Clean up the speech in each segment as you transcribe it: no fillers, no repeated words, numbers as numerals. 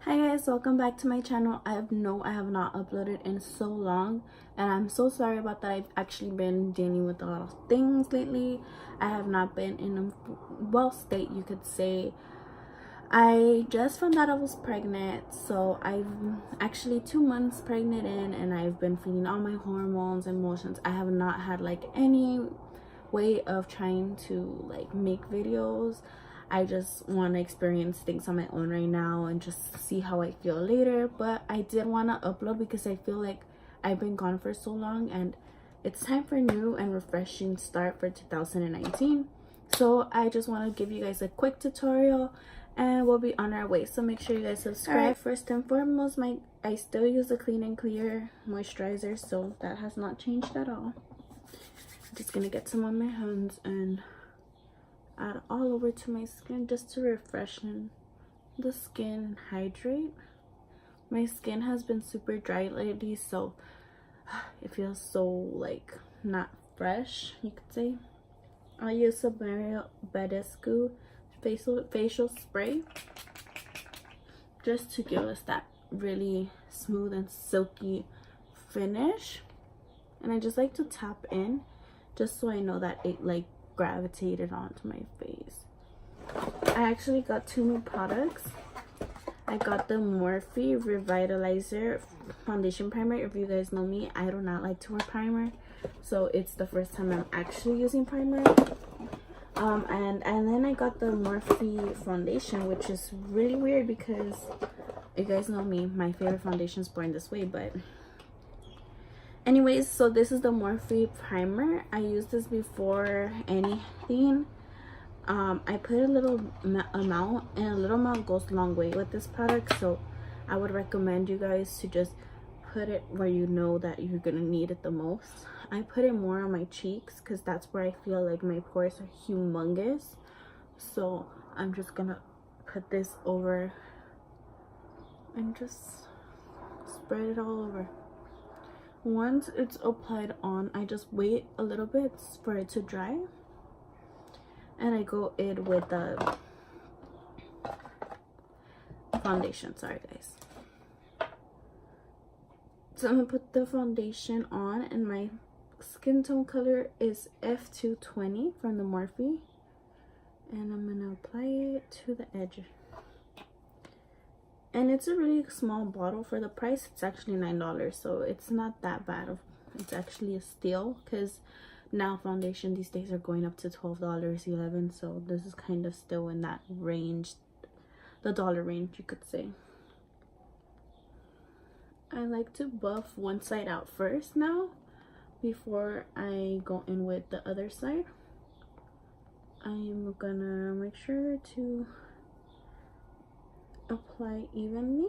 Hi guys, welcome back to my channel. I have not uploaded in so long and I'm so sorry about that. I've actually been dealing with a lot of things lately. I have not been in a well state, you could say. I just found out I was pregnant, so I'm actually 2 months pregnant in, and I've been feeling all my hormones and emotions. I have not had like any way of trying to like make videos. I just want to experience things on my own right now and just see how I feel later. But I did want to upload because I feel like I've been gone for so long and it's time for a new and refreshing start for 2019. So I just want to give you guys a quick tutorial and we'll be on our way. So make sure you guys subscribe. Alright, first and foremost, I still use the Clean and Clear moisturizer, so that has not changed at all. I'm just gonna get some on my hands and add all over to my skin just to refreshen the skin and hydrate. My skin has been super dry lately, so it feels so like not fresh, you could say. I'll use some Mario Badescu facial spray just to give us that really smooth and silky finish. And I just like to tap in just so I know that it like gravitated onto my face. I actually got two new products. I got the Morphe Revitalizer foundation primer. If you guys know me, I do not like to wear primer, so it's the first time I'm actually using primer. And then I got the Morphe foundation, which is really weird because you guys know me, my favorite foundation is Born This Way. But anyways, so this is the Morphe primer. I used this before anything. I put a little amount, and a little amount goes a long way with this product, so I would recommend you guys to just put it where you know that you're gonna need it the most. I put it more on my cheeks because that's where I feel like my pores are humongous, so I'm just gonna put this over and just spread it all over. Once it's applied on, I just wait a little bit for it to dry, and I go in with the foundation. Sorry guys. So I'm gonna put the foundation on, and my skin tone color is F220 from the Morphe, and I'm gonna apply it to the edge. And it's a really small bottle for the price. It's actually $9, so it's not that bad. It's actually a steal because now foundation these days are going up to $12, $11, so this is kind of still in that range, the dollar range, you could say. I like to buff one side out first now before I go in with the other side. I'm gonna make sure to apply evenly,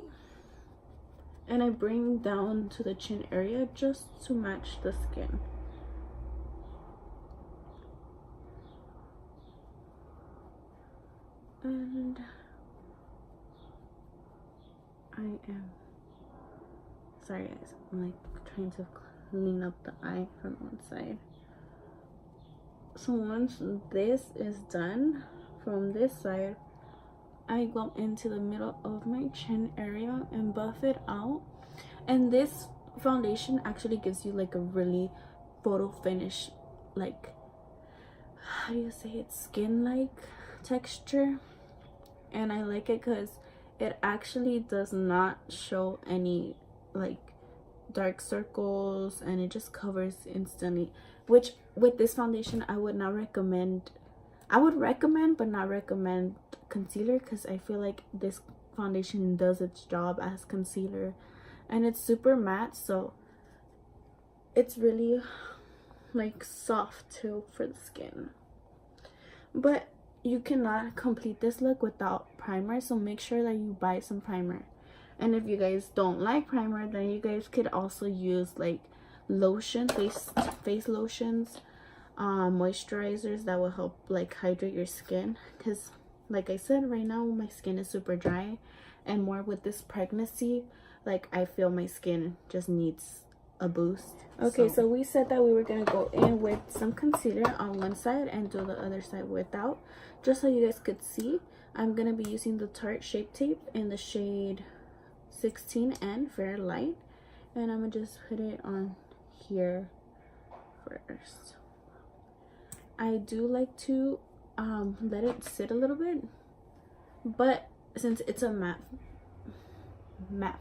and I bring down to the chin area just to match the skin. And I am sorry guys, I'm like trying to clean up the eye from one side. So once this is done from this side, I go into the middle of my chin area and buff it out. And this foundation actually gives you like a really photo finish, like, how do you say it, skin like texture. And I like it because it actually does not show any like dark circles, and it just covers instantly, which with this foundation I would not recommend. I would recommend but not recommend concealer, because I feel like this foundation does its job as concealer, and it's super matte, so it's really like soft too for the skin. But you cannot complete this look without primer, so make sure that you buy some primer. And if you guys don't like primer, then you guys could also use like lotion, face lotions, moisturizers that will help like hydrate your skin, because like I said, right now my skin is super dry, and more with this pregnancy, like I feel my skin just needs a boost. Okay, so we said that we were gonna go in with some concealer on one side and do the other side without, just so you guys could see. I'm gonna be using the Tarte Shape Tape in the shade 16N Fair Light, and I'm gonna just put it on here first. I do like to let it sit a little bit, but since it's a matte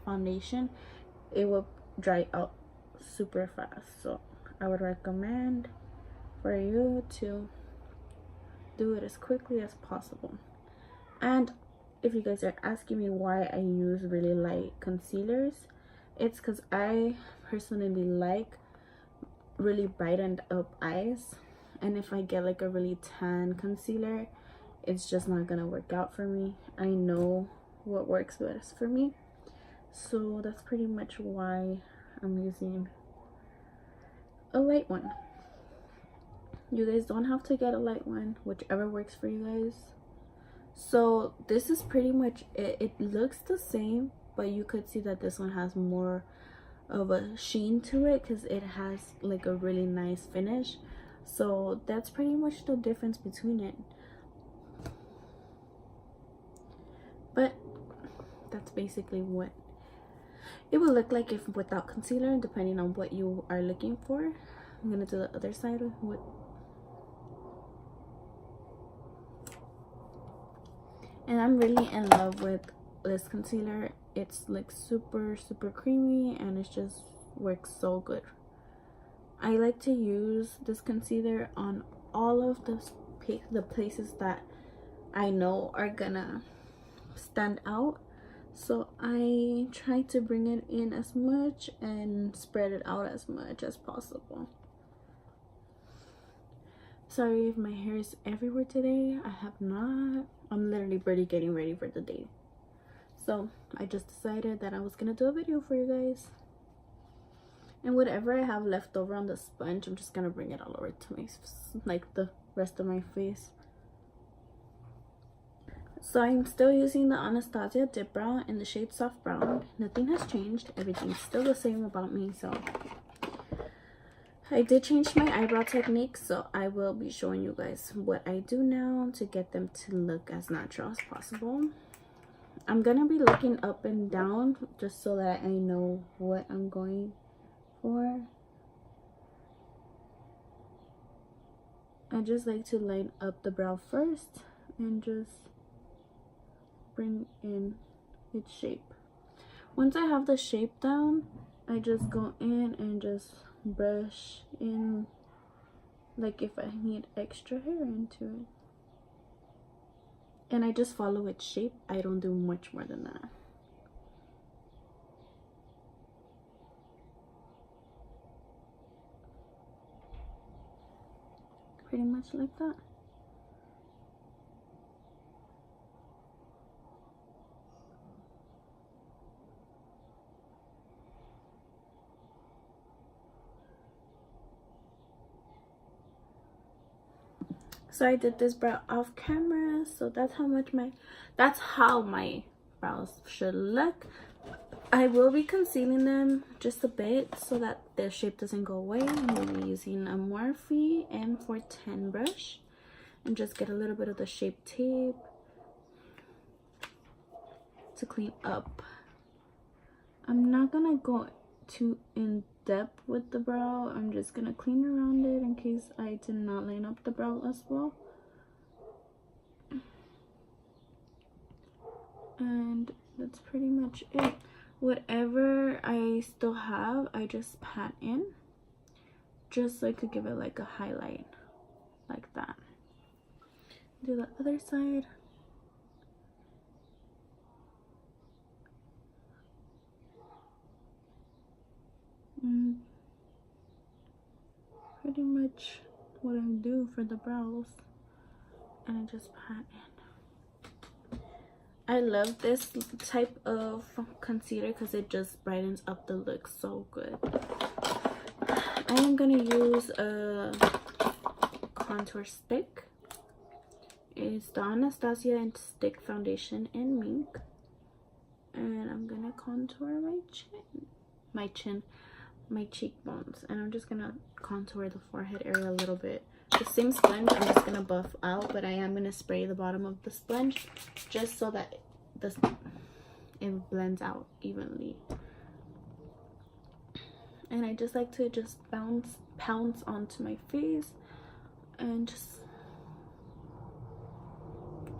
foundation, it will dry out super fast. So I would recommend for you to do it as quickly as possible. And if you guys are asking me why I use really light concealers, it's because I personally like really brightened up eyes, and if I get like a really tan concealer, it's just not gonna work out for me. I know what works best for me, so that's pretty much why I'm using a light one. You guys don't have to get a light one, whichever works for you guys. So this is pretty much it. It looks the same, but you could see that this one has more of a sheen to it because it has like a really nice finish. So that's pretty much the difference between it. But that's basically what it will look like if without concealer, depending on what you are looking for. I'm gonna do the other side with. And I'm really in love with this concealer. It's like super creamy, and it just works so good. I like to use this concealer on all of the places that I know are gonna stand out. So I try to bring it in as much and spread it out as much as possible. Sorry if my hair is everywhere today. I have not. I'm literally barely getting ready for the day. So I just decided that I was gonna do a video for you guys. And whatever I have left over on the sponge, I'm just gonna bring it all over to my, like the rest of my face. So I'm still using the Anastasia Dip Brow in the shade Soft Brown. Nothing has changed. Everything's still the same about me. So I did change my eyebrow technique, so I will be showing you guys what I do now to get them to look as natural as possible. I'm gonna be looking up and down just so that I know what I'm going for. I just like to line up the brow first and just bring in its shape. Once I have the shape down, I just go in and just brush in, like if I need extra hair into it, and I just follow its shape. I don't do much more than that. Pretty much like that. So I did this brow off camera, so that's how my brows should look. I will be concealing them just a bit so that their shape doesn't go away. I'm be using a Morphe M410 brush and just get a little bit of the Shape Tape to clean up. I'm not gonna go too in depth with the brow. I'm just gonna clean around it in case I did not line up the brow as well. And that's pretty much it. Whatever I still have, I just pat in just so I could give it like a highlight like that. Do the other side. Pretty much what I do for the brows, and I just pat in. I love this type of concealer because it just brightens up the look so good. I am gonna use a contour stick. It's the Anastasia Stick Foundation in Mink, and I'm gonna contour my cheekbones, and I'm just gonna contour the forehead area a little bit. The same sponge I'm just gonna buff out, but I am gonna spray the bottom of the sponge just so that it blends out evenly. And I just like to just pounce onto my face and just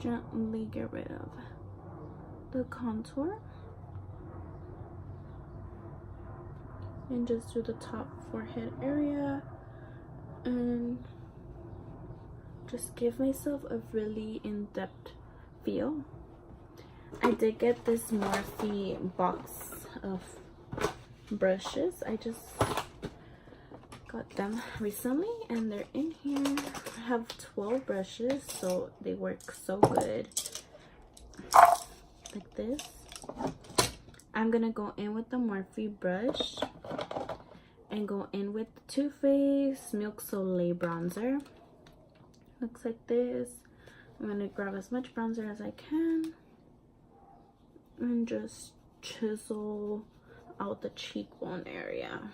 gently get rid of the contour. And just do the top forehead area and just give myself a really in-depth feel. I did get this Morphe box of brushes. I just got them recently and they're in here. I have 12 brushes, so they work so good. Like this. I'm gonna go in with the Morphe brush and go in with the Too Faced Milk Soleil bronzer. Looks like this. I'm gonna grab as much bronzer as I can and just chisel out the cheekbone area.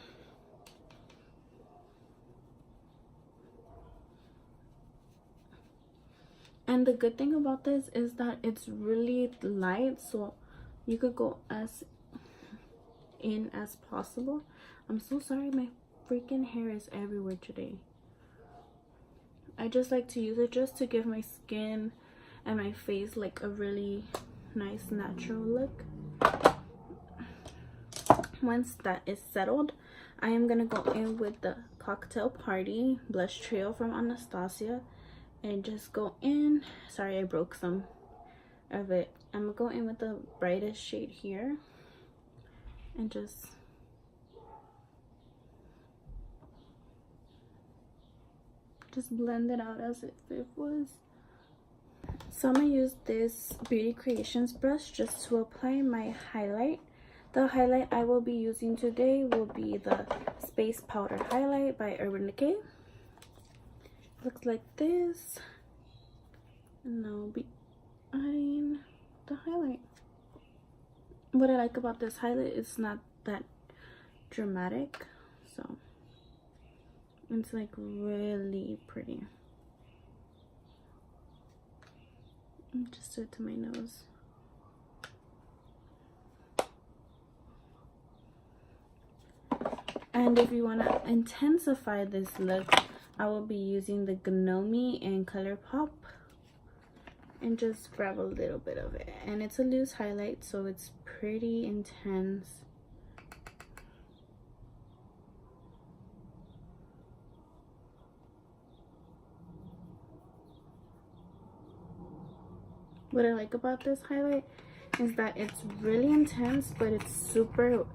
And the good thing about this is that it's really light, so you could go as in as possible. I'm so sorry, my freaking hair is everywhere today. I just like to use it just to give my skin and my face like a really nice natural look. Once that is settled, I am gonna go in with the Cocktail Party blush trio from Anastasia and just go in. Sorry, I broke some of it. I'm gonna go in with the brightest shade here and just blend it out as if it was. So I'm gonna use this Beauty Creations brush just to apply my highlight. The highlight I will be using today will be the Space Powder Highlight by Urban Decay. Looks like this. And I'll be adding the highlight. What I like about this highlight is not that dramatic, so it's like really pretty. Just do it to my nose. And if you want to intensify this look, I will be using the Gnomi and ColourPop and just grab a little bit of it. And it's a loose highlight, so it's pretty intense. What I like about this highlight is that it's really intense, but it's super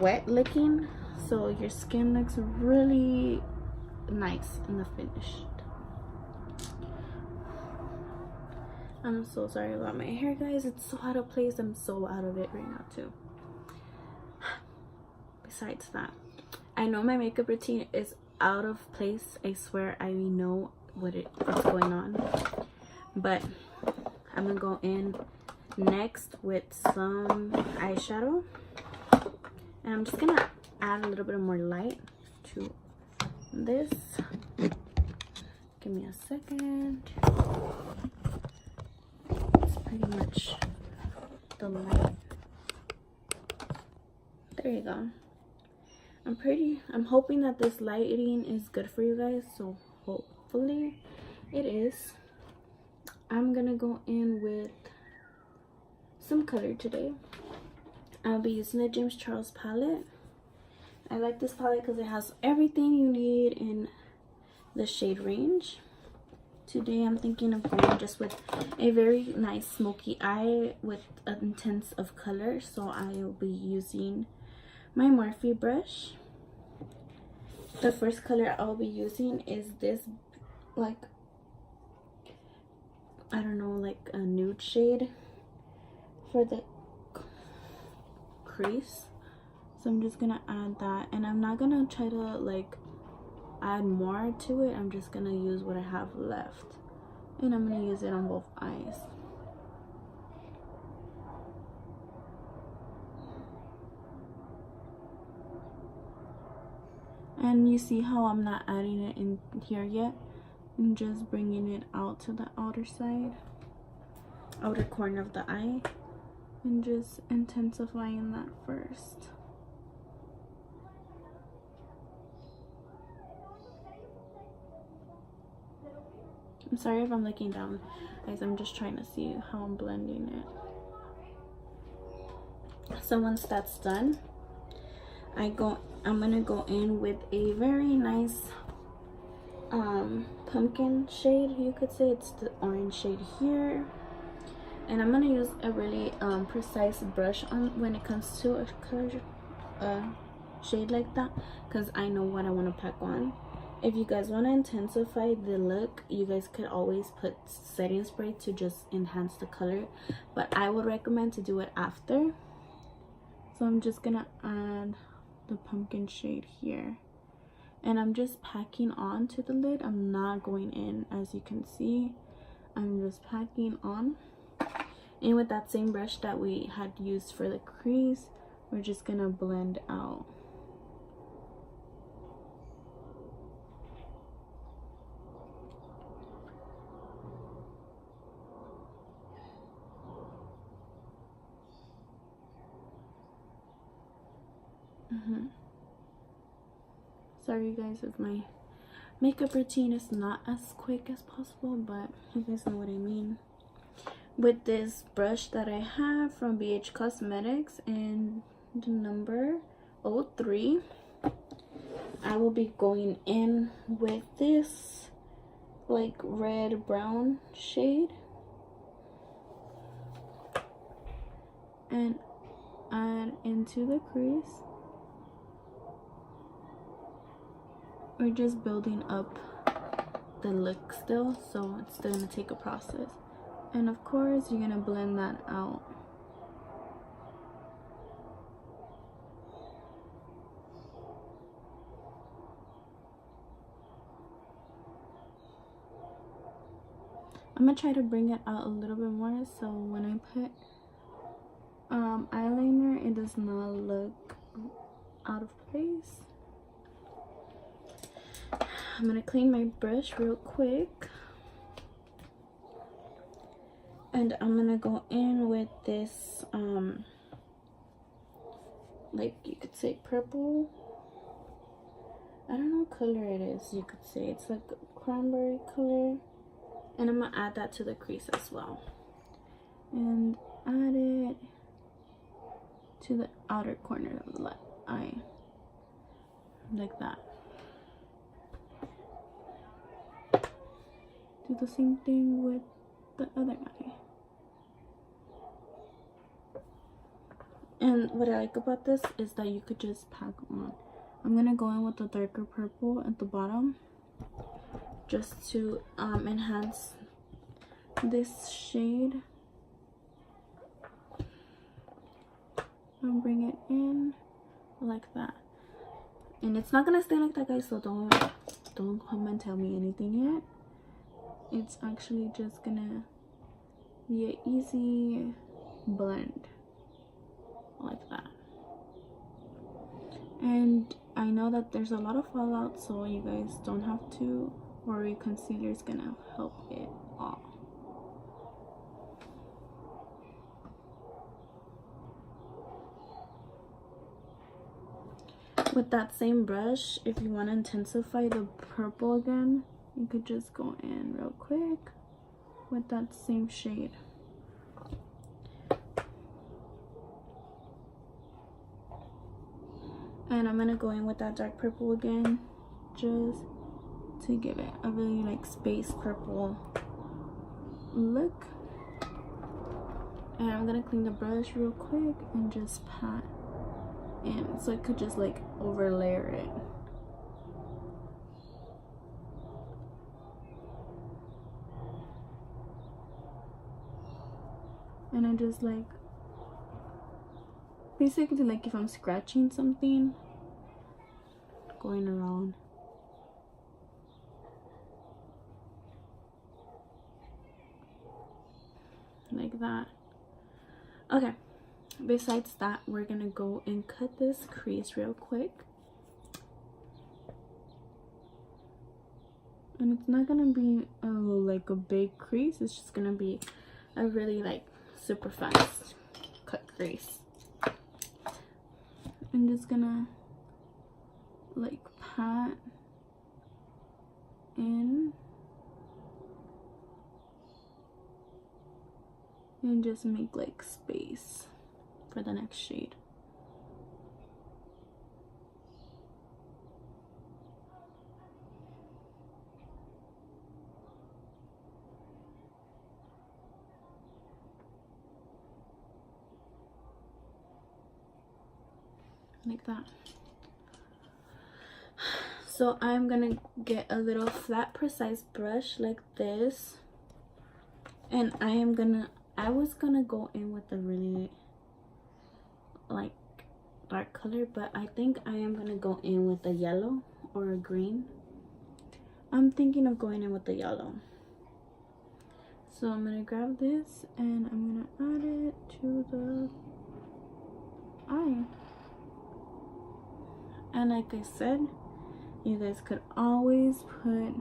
wet looking, so your skin looks really nice in the finish. I'm so sorry about my hair, guys. It's so out of place. I'm so out of it right now too. Besides that, I know my makeup routine is out of place. I swear I know what's going on, but I'm gonna go in next with some eyeshadow, and I'm just gonna add a little bit more light to this. Give me a second. It's pretty much the light. There you go. I'm hoping that this lighting is good for you guys, so hopefully it is. I'm gonna go in with some color today. I'll be using the James Charles palette. I like this palette because it has everything you need in the shade range. Today I'm thinking of going just with a very nice smoky eye with an intense of color, so I'll be using my Morphe brush. The first color I'll be using is this, like, I don't know, like a nude shade for the crease. So I'm just gonna add that, and I'm not gonna try to like add more to it. I'm just gonna use what I have left, and I'm gonna use it on both eyes. And you see how I'm not adding it in here yet? I'm just bringing it out to the outer side, outer corner of the eye, and just intensifying that first. I'm sorry if I'm looking down, guys. I'm just trying to see how I'm blending it. So once that's done, I'm gonna go in with a very nice pumpkin shade, you could say. It's the orange shade here, and I'm gonna use a really precise brush on when it comes to a color shade like that, because I know what I want to pack on. If you guys want to intensify the look, you guys could always put setting spray to just enhance the color, but I would recommend to do it after. So I'm just gonna add the pumpkin shade here, and I'm just packing on to the lid. I'm not going in, as you can see. I'm just packing on, and with that same brush that we had used for the crease, we're just gonna blend out. Sorry guys if my makeup routine is not as quick as possible, but you guys know what I mean. With this brush that I have from BH Cosmetics and the number 03, I will be going in with this like red brown shade and add into the crease. We're just building up the look still, so it's still gonna take a process. And of course, you're gonna blend that out. I'm gonna try to bring it out a little bit more, so when I put eyeliner, it does not look out of place. I'm gonna clean my brush real quick, and I'm gonna go in with this like you could say purple. I don't know what color it is. You could say it's like a cranberry color, and I'm gonna add that to the crease as well, and add it to the outer corner of the eye, like that. Do the same thing with the other eye. And what I like about this is that you could just pack on. I'm gonna go in with the darker purple at the bottom, just to enhance this shade. And bring it in like that. And it's not gonna stay like that, guys, so don't come and tell me anything yet. It's actually just gonna be an easy blend like that. And I know that there's a lot of fallout, so you guys don't have to worry. Concealer is gonna help it all. With that same brush, if you want to intensify the purple again, you could just go in real quick with that same shade. And I'm gonna go in with that dark purple again, just to give it a really like space purple look. And I'm gonna clean the brush real quick and just pat in, so I could just like overlayer it. And I just like, basically like if I'm scratching something, going around. Like that. Okay, besides that, we're gonna go and cut this crease real quick. And it's not gonna be like a big crease, it's just gonna be a really like super fast cut crease. I'm just gonna like pat in and just make like space for the next shade. Like that. So I'm gonna get a little flat precise brush like this, and I was gonna go in with a really like dark color, but I think I am gonna go in with a yellow or a green. I'm thinking of going in with the yellow. So I'm gonna grab this and I'm gonna add it to the eye. And like I said, you guys could always put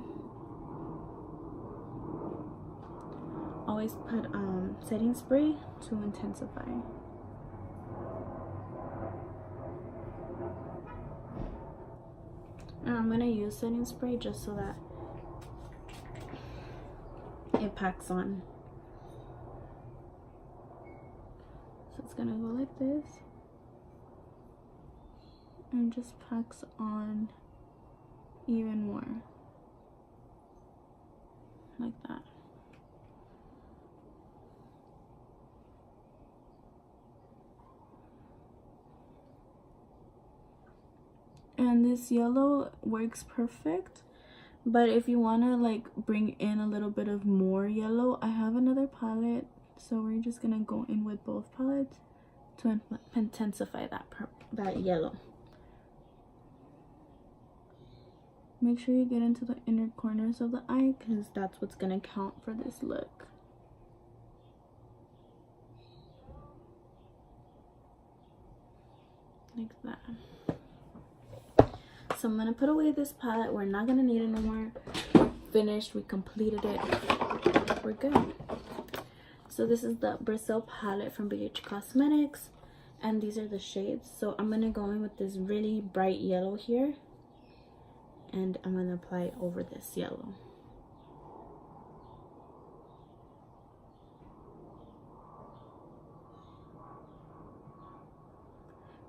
setting spray to intensify. And I'm gonna use setting spray just so that it packs on. So it's gonna go like this and just packs on even more like that. And this yellow works perfect, but if you want to like bring in a little bit of more yellow, I have another palette, so we're just gonna go in with both palettes to intensify that yellow. Make sure you get into the inner corners of the eye because that's what's gonna count for this look. Like that. So I'm gonna put away this palette. We're not gonna need it no more. We're finished. We completed it. We're good. So this is the Brazil palette from BH Cosmetics, and these are the shades. So I'm gonna go in with this really bright yellow here, and I'm gonna apply it over this yellow.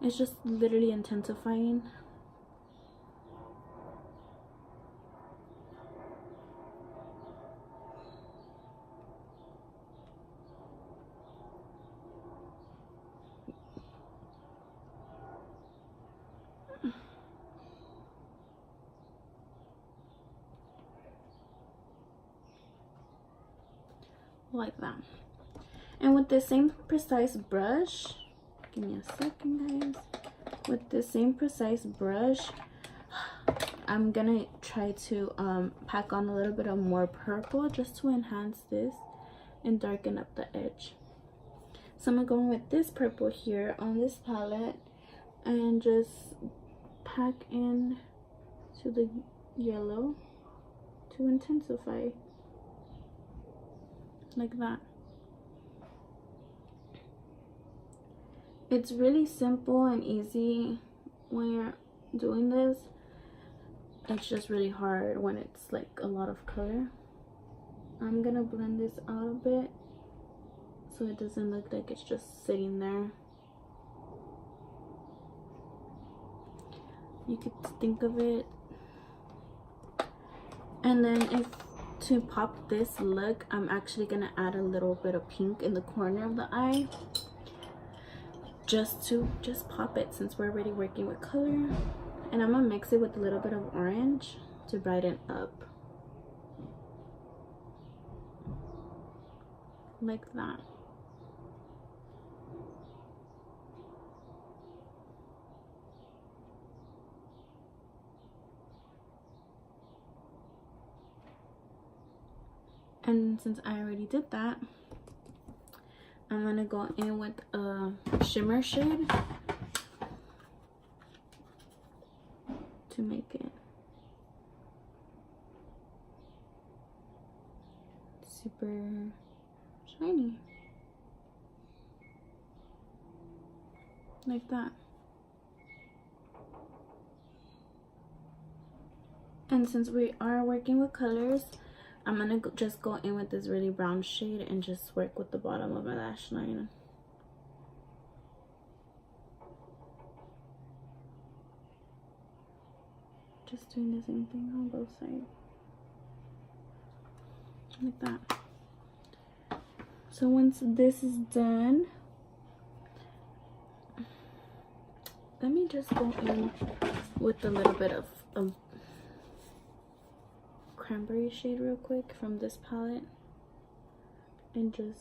It's just literally intensifying. Like that. And with the same precise brush, give me a second guys, with the same precise brush, I'm gonna try to pack on a little bit of more purple just to enhance this and darken up the edge. So I'm going with this purple here on this palette and just pack in to the yellow to intensify. Like that. It's really simple and easy when you're doing this. It's just really hard when it's like a lot of color. I'm gonna blend this out a bit so it doesn't look like it's just sitting there. You could think of it. And then if to pop this look, I'm actually gonna add a little bit of pink in the corner of the eye just to pop it since we're already working with color. And I'm gonna mix it with a little bit of orange to brighten up like that. And since I already did that, I'm gonna go in with a shimmer shade to make it super shiny. like that. And since we are working with colors, I'm gonna just go in with this really brown shade and just work with the bottom of my lash line. Just doing the same thing on both sides. Like that. So once this is done, let me just go in with a little bit of cranberry shade real quick from this palette and just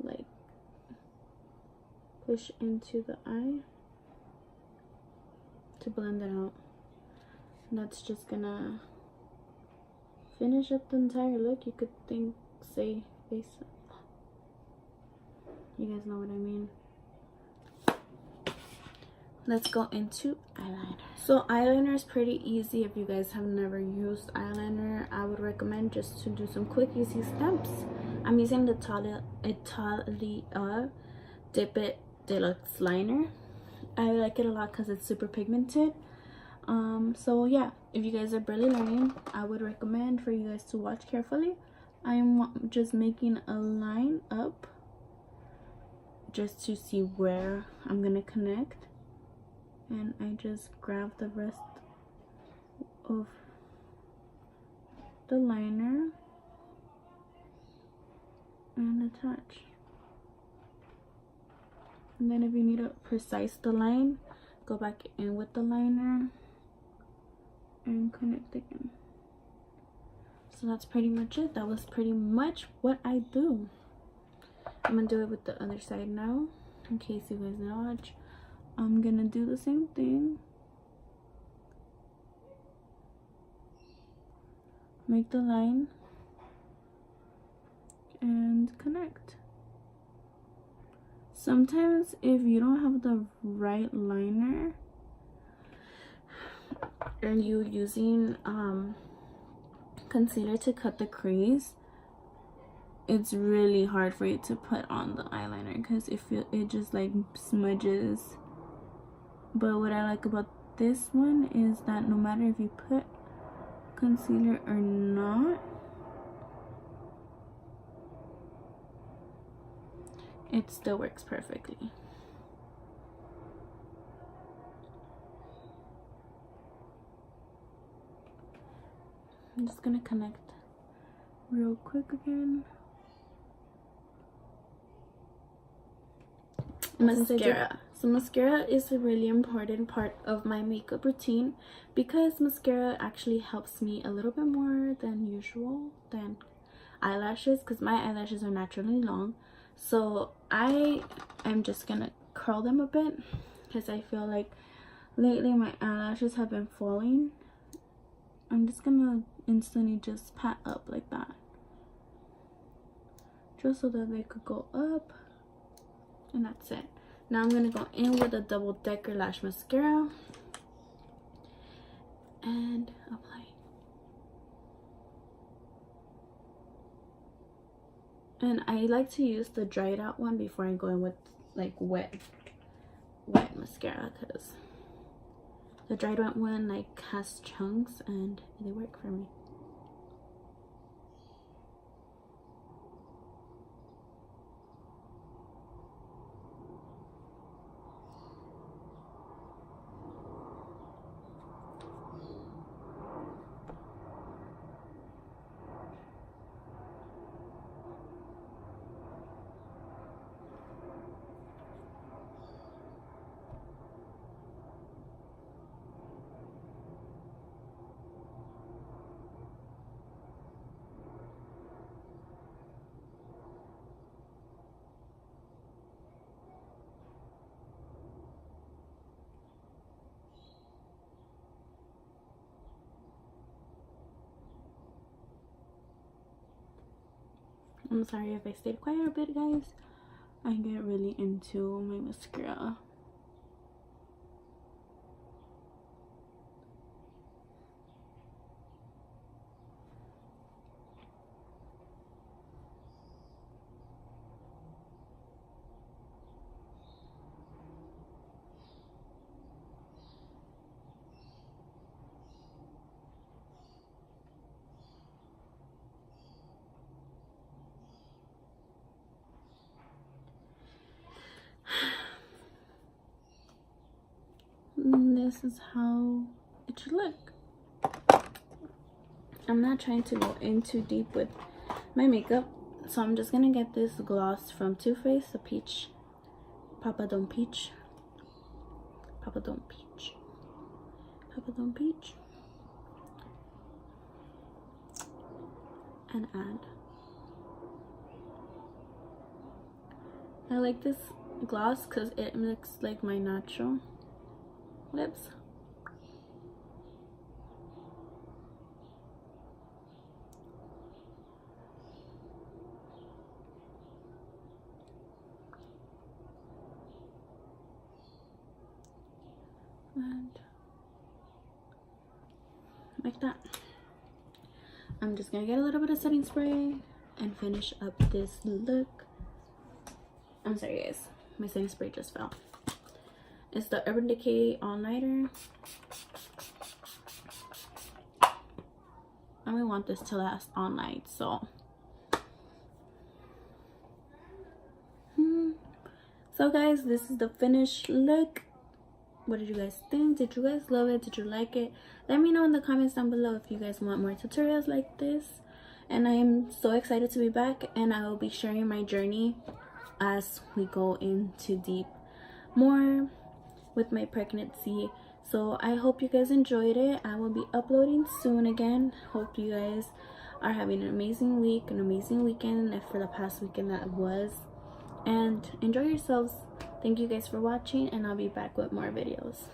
like push into the eye to blend it out. And that's just gonna finish up the entire look. You could say face. You guys know what I mean. Let's go into eyeliner. So eyeliner is pretty easy. If you guys have never used eyeliner, I would recommend just to do some quick easy steps. I'm using the Italia Dip It Deluxe liner. I like it a lot because it's super pigmented. So yeah, if you guys are barely learning, I would recommend for you guys to watch carefully. I'm just making a line up just to see where I'm gonna connect. And I just grab the rest of the liner and attach. And then if you need to precise the line, go back in with the liner and connect again. So that's pretty much it. That was pretty much what I do. I'm gonna do it with the other side now, in case you guys didn't watch. I'm gonna do the same thing. Make the line and connect. Sometimes if you don't have the right liner and you're using concealer to cut the crease, it's really hard for you to put on the eyeliner because it just like smudges. But what I like about this one is that no matter if you put concealer or not, it still works perfectly. I'm just gonna connect real quick again. Mascara. So mascara is a really important part of my makeup routine because mascara actually helps me a little bit more than usual than eyelashes, because my eyelashes are naturally long. So I am just gonna curl them a bit because I feel like lately my eyelashes have been falling. I'm just gonna instantly just pat up like that, just so that they could go up, and that's it. Now I'm gonna go in with a double decker lash mascara and apply. And I like to use the dried out one before I go in with like wet mascara, because the dried out one like has chunks and they work for me. I'm sorry if I stayed quiet a bit, guys. I get really into my mascara. this is how it should look. I'm not trying to go in too deep with my makeup, so I'm just gonna get this gloss from Too Faced, the peach, Papa Don't Peach, Papa Don't Peach, Papa Don't Peach, and add. I like this gloss because it looks like my natural lips. And like that. I'm just gonna get a little bit of setting spray and finish up this look. I'm sorry guys, my setting spray just fell. It's the Urban Decay All Nighter. And we want this to last all night, so so guys, this is the finished look. What did you guys think? Did you guys love it? Did you like it? Let me know in the comments down below if you guys want more tutorials like this. And I am so excited to be back, and I will be sharing my journey as we go into deep more with my pregnancy. So I hope you guys enjoyed it. I will be uploading soon again. Hope you guys are having an amazing week, an amazing weekend for the past weekend that was, and enjoy yourselves. Thank you guys for watching, and I'll be back with more videos.